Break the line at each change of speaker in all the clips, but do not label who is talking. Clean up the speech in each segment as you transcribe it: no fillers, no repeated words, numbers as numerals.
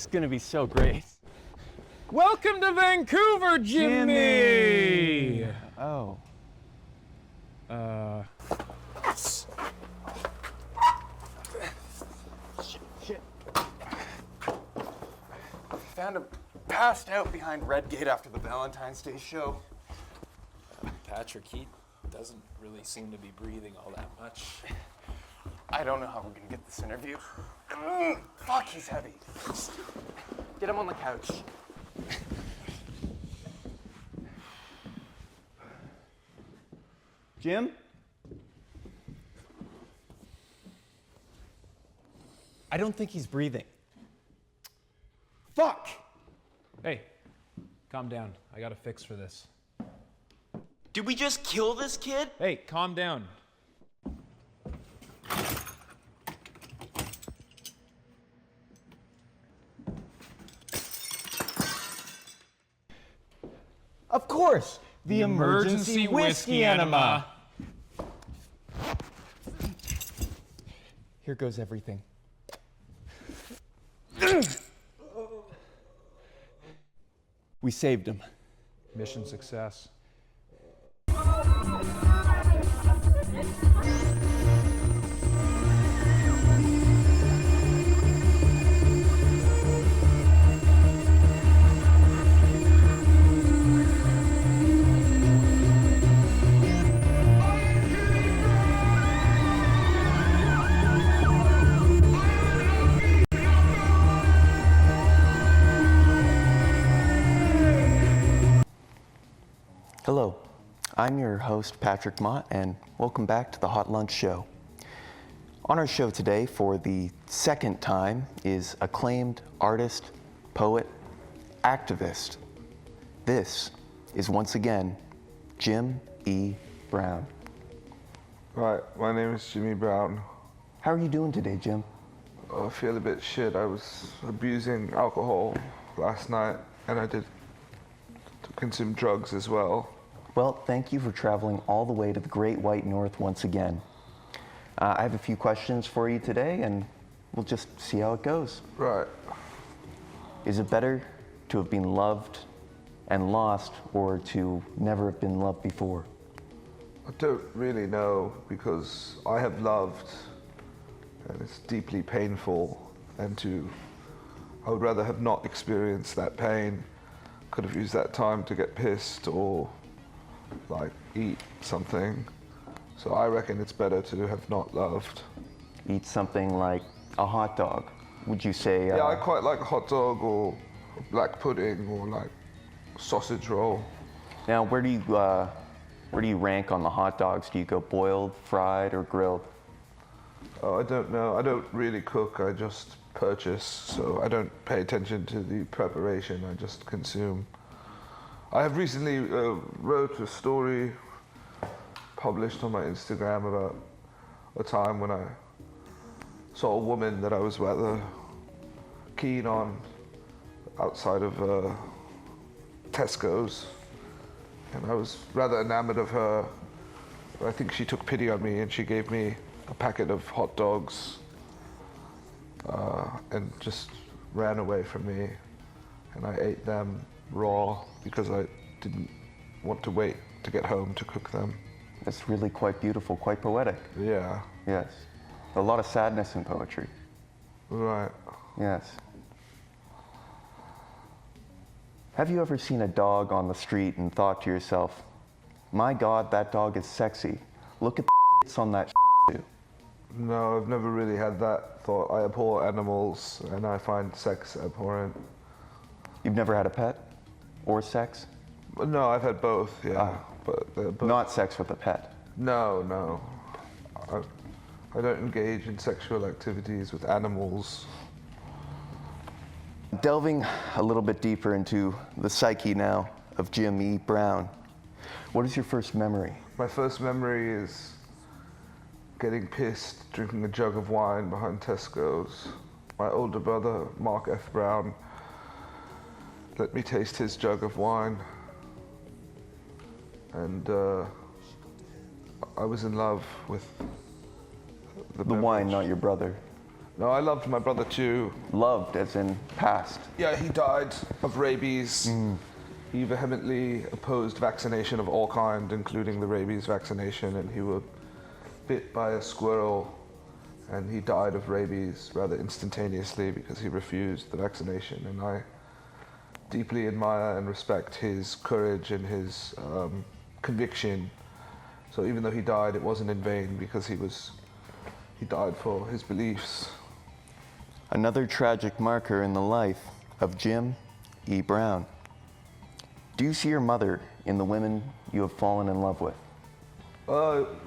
is gonna be so great.
Welcome to Vancouver, Jimmy!
Oh. Shit. Found him passed out behind Red Gate after the Valentine's Day show.
Patrick, he doesn't really seem to be breathing all that much.
I don't know how we're gonna get this interview. Fuck, he's heavy. Get him on the couch. Jim? I don't think he's breathing. Fuck!
Hey, calm down. I got a fix for this.
Did we just kill this kid?
Hey, calm down.
Of course! The emergency whiskey enema! Here goes everything. We saved him.
Mission success.
Hello, I'm your host, Patrick Macht, and welcome back to the Hot Lunch Show. On our show today, for the second time, is acclaimed artist, poet, activist. This is once again Jim E. Brown.
Right, my name is Jimmy Brown.
How are you doing today, Jim?
I feel a bit shit. I was abusing alcohol last night, and I did consume drugs as well.
Well, thank you for traveling all the way to the Great White North once again. I have a few questions for you today, and we'll just see how it goes.
Right.
Is it better to have been loved and lost, or to never have been loved before?
I don't really know, because I have loved, and it's deeply painful, and I would rather have not experienced that pain. Could have used that time to get pissed or like eat something. So I reckon it's better to have not loved.
Eat something like a hot dog, would you say?
Yeah, I quite like a hot dog or black pudding or like sausage roll.
Now, where do you rank on the hot dogs? Do you go boiled, fried, or grilled?
Oh, I don't know. I don't really cook. I just purchase, so I don't pay attention to the preparation. I just consume. I have recently wrote a story published on my Instagram about a time when I saw a woman that I was rather keen on outside of Tesco's, and I was rather enamored of her. I think she took pity on me and she gave me a packet of hot dogs and just ran away from me, and I ate them raw because I didn't want to wait to get home to cook them.
That's really quite beautiful, quite poetic.
Yeah.
Yes. A lot of sadness in poetry.
Right.
Yes. Have you ever seen a dog on the street and thought to yourself, my God, that dog is sexy. Look at the on that too.
No, I've never really had that thought. I abhor animals and I find sex abhorrent.
You've never had a pet? Or sex?
No, I've had both, yeah. But they're both...
Not sex with a pet?
No. I don't engage in sexual activities with animals.
Delving a little bit deeper into the psyche now of Jim E. Brown, what is your first memory?
My first memory is getting pissed, drinking a jug of wine behind Tesco's. My older brother, Mark F. Brown, let me taste his jug of wine. And I was in love with the
wine,
beverage.
not your brother.
No, I loved my brother too.
Loved as in passed.
Yeah, he died of rabies. He vehemently opposed vaccination of all kind, including the rabies vaccination, and he was bit by a squirrel, and he died of rabies rather instantaneously because he refused the vaccination. And I deeply admire and respect his courage and his conviction. So even though he died, it wasn't in vain because he died for his beliefs.
Another tragic marker in the life of Jim E. Brown. Do you see your mother in the women you have fallen in love with?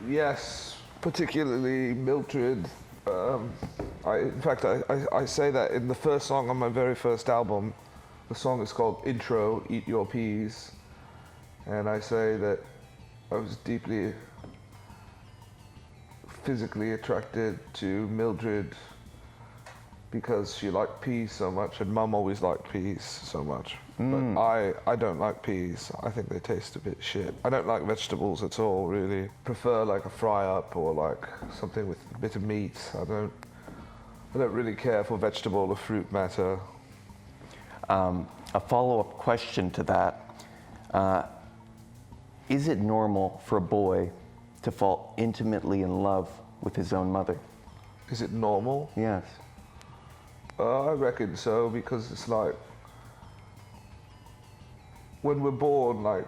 Yes, particularly Mildred. In fact, I say that in the first song on my very first album. The song is called Intro, Eat Your Peas. And I say that I was deeply physically attracted to Mildred because she liked peas so much, and Mum always liked peas so much. But I don't like peas. I think they taste a bit shit. I don't like vegetables at all, really. Prefer like a fry-up or like something with a bit of meat. I don't really care for vegetable or fruit matter.
A follow-up question to that. Is it normal for a boy to fall intimately in love with his own mother?
Is it normal?
Yes.
I reckon so, because it's like when we're born, like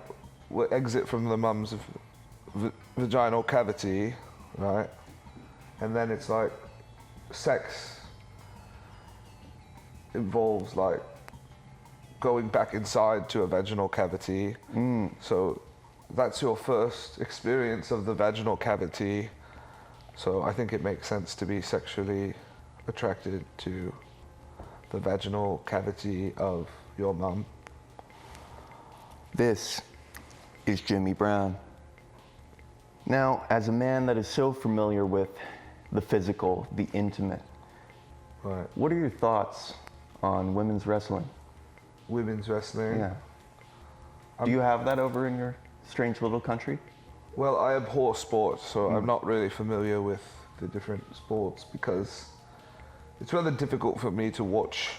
we exit from the mum's vaginal cavity, right? And then it's like sex involves like going back inside to a vaginal cavity. So that's your first experience of the vaginal cavity. So I think it makes sense to be sexually attracted to the vaginal cavity of your mum.
This is Jimmy Brown. Now, as a man that is so familiar with the physical, the intimate,
Right.
what are your thoughts on women's wrestling?
Women's wrestling.
Yeah. Do you have that over in your strange little country?
Well, I abhor sports, so I'm not really familiar with the different sports because it's rather difficult for me to watch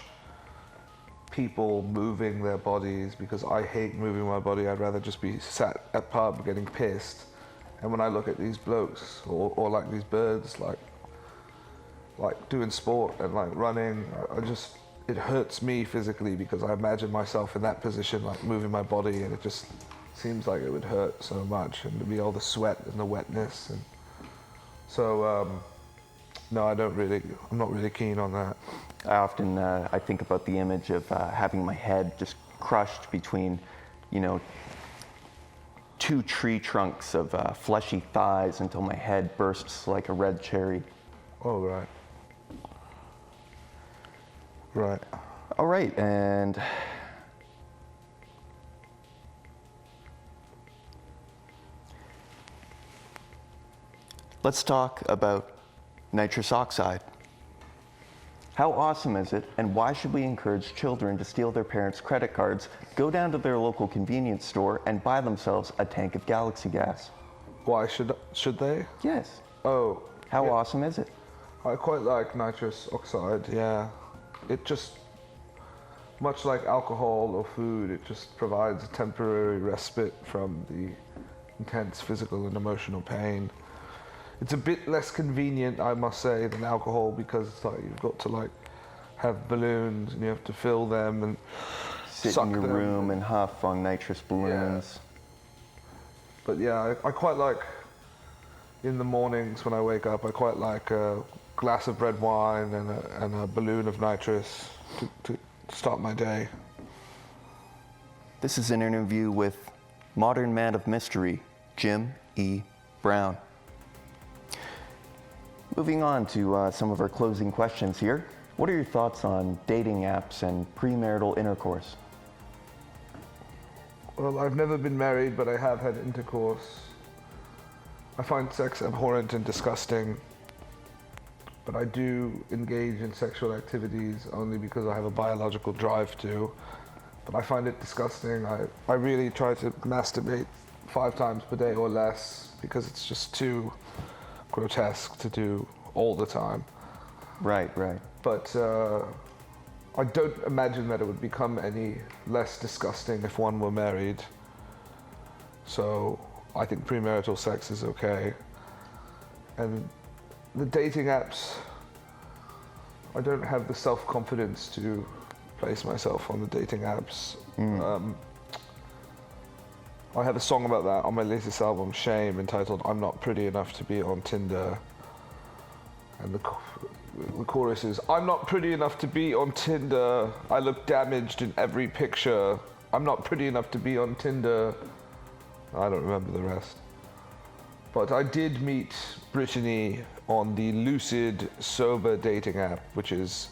people moving their bodies because I hate moving my body. I'd rather just be sat at a pub getting pissed. And when I look at these blokes or like these birds, like doing sport and like running, it hurts me physically because I imagine myself in that position, like moving my body, and it just seems like it would hurt so much, and to be all the sweat and the wetness, and so no, I'm not really keen on that.
I often I think about the image of having my head just crushed between, two tree trunks of fleshy thighs until my head bursts like a red cherry.
Oh, right. Right.
All right, and let's talk about nitrous oxide. How awesome is it, and why should we encourage children to steal their parents' credit cards, go down to their local convenience store, and buy themselves a tank of Galaxy gas?
Why should they?
Yes.
Oh.
How
yeah.
awesome is it?
I quite like nitrous oxide, yeah. It just, much like alcohol or food, it just provides a temporary respite from the intense physical and emotional pain. It's a bit less convenient, I must say, than alcohol because it's like you've got to like have balloons and you have to fill them and
Sit
suck
in your
them.
room and huff on nitrous balloons.
Yeah. But yeah, I quite like, in the mornings when I wake up, I quite like a glass of red wine and a balloon of nitrous to start my day.
This is an interview with modern man of mystery, Jim E. Brown. Moving on to some of our closing questions here. What are your thoughts on dating apps and premarital intercourse?
Well, I've never been married, but I have had intercourse. I find sex abhorrent and disgusting, but I do engage in sexual activities only because I have a biological drive to. But I find it disgusting. I really try to masturbate 5 times per day or less because it's just too grotesque to do all the time.
Right, right.
But I don't imagine that it would become any less disgusting if one were married. So I think premarital sex is okay. And the dating apps, I don't have the self-confidence to place myself on the dating apps. I have a song about that on my latest album, Shame, entitled I'm Not Pretty Enough to Be on Tinder. And the chorus is, I'm not pretty enough to be on Tinder. I look damaged in every picture. I'm not pretty enough to be on Tinder. I don't remember the rest. But I did meet Brittany on the Lucid Sober dating app, which is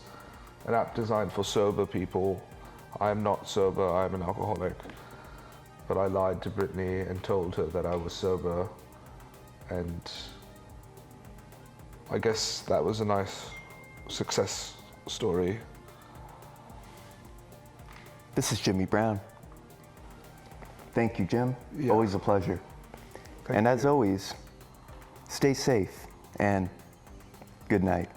an app designed for sober people. I am not sober, I am an alcoholic. But I lied to Brittany and told her that I was sober. And I guess that was a nice success story.
This is Jimmy Brown. Thank you, Jim.
Yeah.
Always a pleasure.
Thank
And as
you.
always, stay safe and good night.